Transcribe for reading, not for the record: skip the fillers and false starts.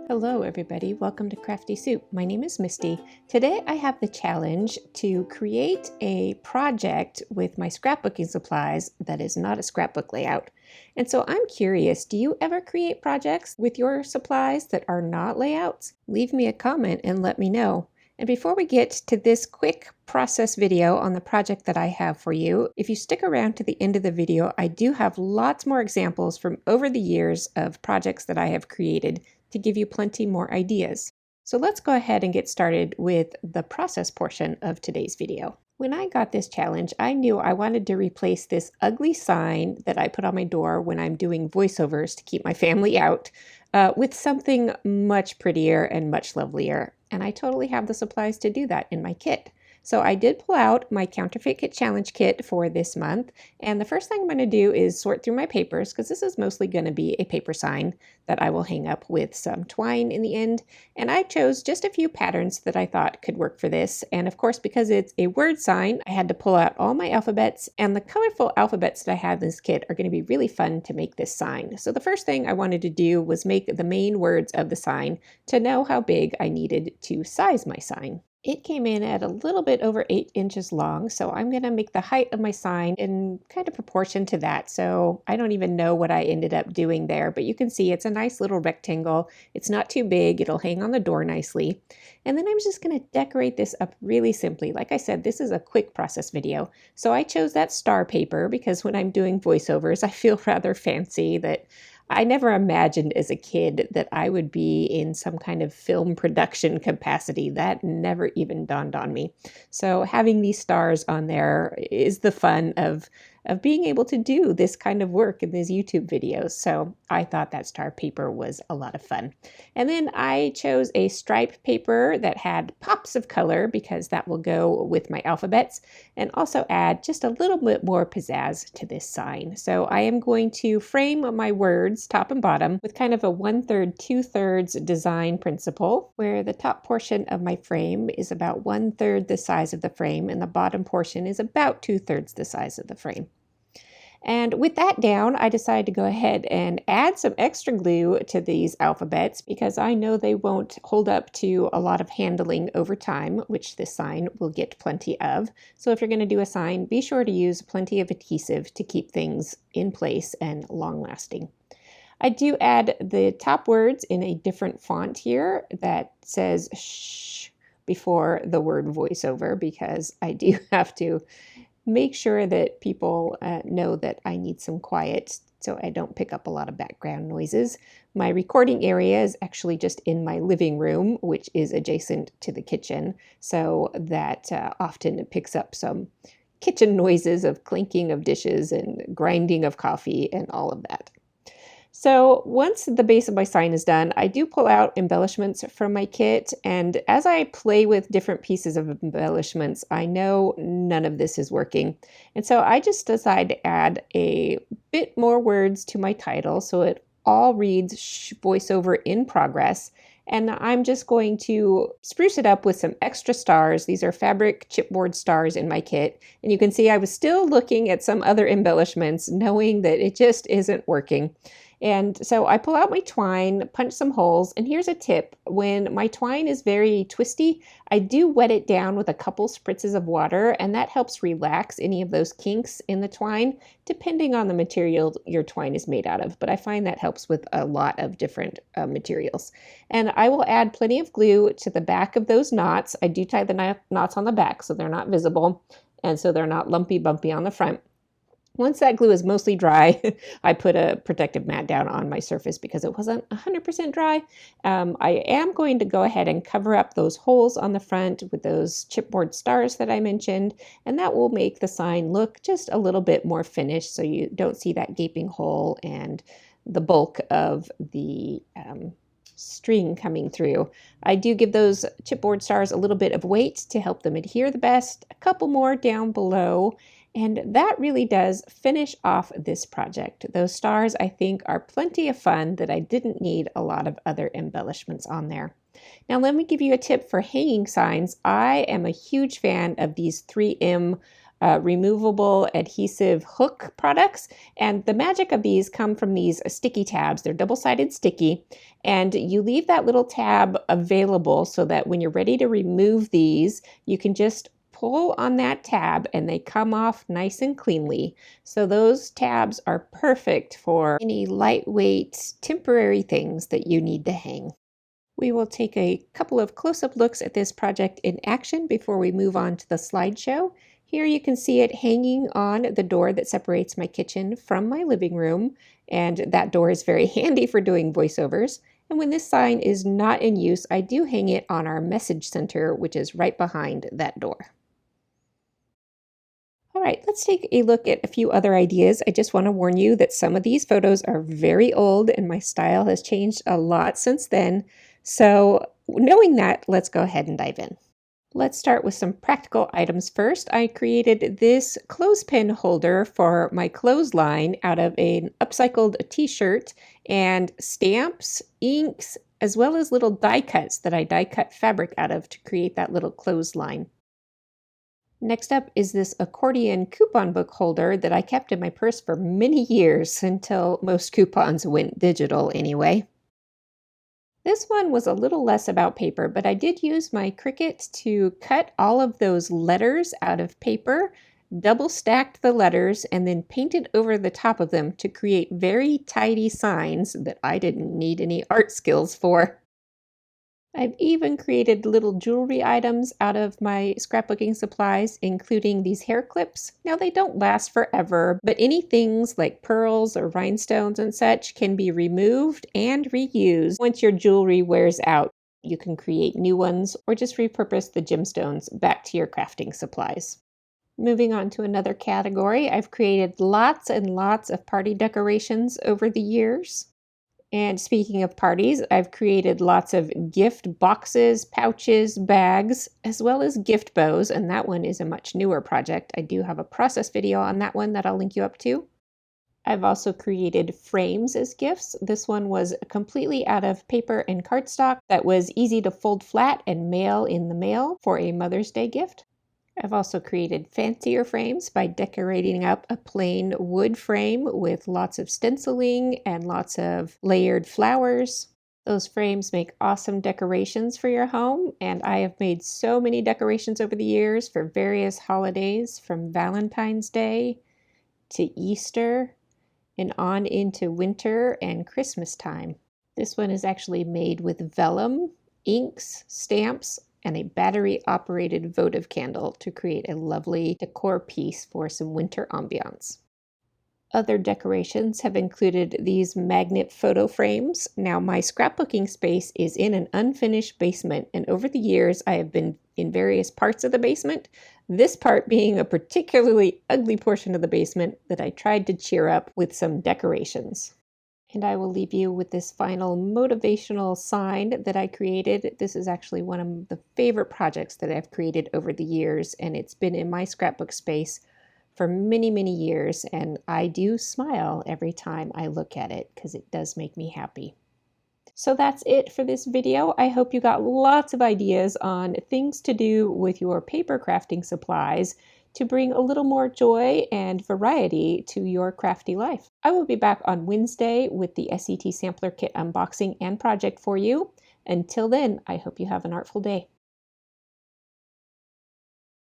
Hello everybody, welcome to Crafty Soup. My name is Misty. Today I have the challenge to create a project with my scrapbooking supplies that is not a scrapbook layout. And so I'm curious, do you ever create projects with your supplies that are not layouts? Leave me a comment and let me know. And before we get to this quick process video on the project that I have for you, if you stick around to the end of the video, I do have lots more examples from over the years of projects that I have created to give you plenty more ideas. So let's go ahead and get started with the process portion of today's video. When I got this challenge, I knew I wanted to replace this ugly sign that I put on my door when I'm doing voiceovers to keep my family out with something much prettier and much lovelier. And I totally have the supplies to do that in my kit. So I did pull out my Counterfeit Kit Challenge kit for this month. And the first thing I'm going to do is sort through my papers, because this is mostly going to be a paper sign that I will hang up with some twine in the end. And I chose just a few patterns that I thought could work for this. And of course, because it's a word sign, I had to pull out all my alphabets. And the colorful alphabets that I have in this kit are going to be really fun to make this sign. So the first thing I wanted to do was make the main words of the sign to know how big I needed to size my sign. It came in at a little bit over 8 inches long, so I'm going to make the height of my sign in kind of proportion to that. So I don't even know what I ended up doing there, but you can see it's a nice little rectangle. It's not too big. It'll hang on the door nicely. And then I'm just going to decorate this up really simply. Like I said, this is a quick process video. So I chose that star paper because when I'm doing voiceovers, I feel rather fancy that I never imagined as a kid that I would be in some kind of film production capacity. That never even dawned on me. So having these stars on there is the fun of being able to do this kind of work in these YouTube videos. So I thought that star paper was a lot of fun. And then I chose a stripe paper that had pops of color because that will go with my alphabets and also add just a little bit more pizzazz to this sign. So I am going to frame my words top and bottom with kind of a 1/3, 2/3 design principle, where the top portion of my frame is about 1/3 the size of the frame and the bottom portion is about 2/3 the size of the frame. And with that down, I decided to go ahead and add some extra glue to these alphabets because I know they won't hold up to a lot of handling over time, which this sign will get plenty of. So if you're going to do a sign, be sure to use plenty of adhesive to keep things in place and long lasting. I do add the top words in a different font here that says shh before the word voiceover because I do have to make sure that people know that I need some quiet so I don't pick up a lot of background noises. My recording area is actually just in my living room, which is adjacent to the kitchen, so that often it picks up some kitchen noises of clinking of dishes and grinding of coffee and all of that. So once the base of my sign is done, I do pull out embellishments from my kit, and as I play with different pieces of embellishments, I know none of this is working. And so I just decided to add a bit more words to my title so it all reads shh, voiceover in progress. And I'm just going to spruce it up with some extra stars. These are fabric chipboard stars in my kit. And you can see I was still looking at some other embellishments, knowing that it just isn't working. And so I pull out my twine, punch some holes, and here's a tip. When my twine is very twisty, I do wet it down with a couple spritzes of water, and that helps relax any of those kinks in the twine, depending on the material your twine is made out of. But I find that helps with a lot of different materials. And I will add plenty of glue to the back of those knots. I do tie the knots on the back so they're not visible, and so they're not lumpy bumpy on the front. Once that glue is mostly dry, I put a protective mat down on my surface because it wasn't 100% dry. I am going to go ahead and cover up those holes on the front with those chipboard stars that I mentioned, and that will make the sign look just a little bit more finished so you don't see that gaping hole and the bulk of the string coming through. I do give those chipboard stars a little bit of weight to help them adhere the best, a couple more down below. And that really does finish off this project. Those stars, I think, are plenty of fun that I didn't need a lot of other embellishments on there. Now, let me give you a tip for hanging signs. I am a huge fan of these 3M removable adhesive hook products. And the magic of these come from these sticky tabs. They're double-sided sticky, and you leave that little tab available so that when you're ready to remove these, you can just pull on that tab and they come off nice and cleanly. So those tabs are perfect for any lightweight temporary things that you need to hang. We will take a couple of close-up looks at this project in action before we move on to the slideshow. Here you can see it hanging on the door that separates my kitchen from my living room, and that door is very handy for doing voiceovers. And when this sign is not in use, I do hang it on our message center, which is right behind that door. All right, let's take a look at a few other ideas. I just want to warn you that some of these photos are very old and my style has changed a lot since then. So knowing that, let's go ahead and dive in. Let's start with some practical items first. I created this clothespin holder for my clothesline out of an upcycled t-shirt and stamps, inks, as well as little die cuts that I die cut fabric out of to create that little clothesline. Next up is this accordion coupon book holder that I kept in my purse for many years until most coupons went digital anyway. This one was a little less about paper, but I did use my Cricut to cut all of those letters out of paper, double stacked the letters, and then painted over the top of them to create very tidy signs that I didn't need any art skills for. I've even created little jewelry items out of my scrapbooking supplies, including these hair clips. Now they don't last forever, but any things like pearls or rhinestones and such can be removed and reused. Once your jewelry wears out, you can create new ones or just repurpose the gemstones back to your crafting supplies. Moving on to another category, I've created lots and lots of party decorations over the years. And speaking of parties, I've created lots of gift boxes, pouches, bags, as well as gift bows, and that one is a much newer project. I do have a process video on that one that I'll link you up to. I've also created frames as gifts. This one was completely out of paper and cardstock that was easy to fold flat and mail in the mail for a Mother's Day gift. I've also created fancier frames by decorating up a plain wood frame with lots of stenciling and lots of layered flowers. Those frames make awesome decorations for your home, and I have made so many decorations over the years for various holidays, from Valentine's Day to Easter and on into winter and Christmas time. This one is actually made with vellum, inks, stamps, and a battery-operated votive candle to create a lovely decor piece for some winter ambiance. Other decorations have included these magnet photo frames. Now, my scrapbooking space is in an unfinished basement, and over the years I have been in various parts of the basement, this part being a particularly ugly portion of the basement that I tried to cheer up with some decorations. And I will leave you with this final motivational sign that I created. This is actually one of the favorite projects that I've created over the years, and it's been in my scrapbook space for many, many years, and I do smile every time I look at it because it does make me happy. So that's it for this video. I hope you got lots of ideas on things to do with your paper crafting supplies to bring a little more joy and variety to your crafty life. I will be back on Wednesday with the SET Sampler Kit unboxing and project for you. Until then, I hope you have an artful day.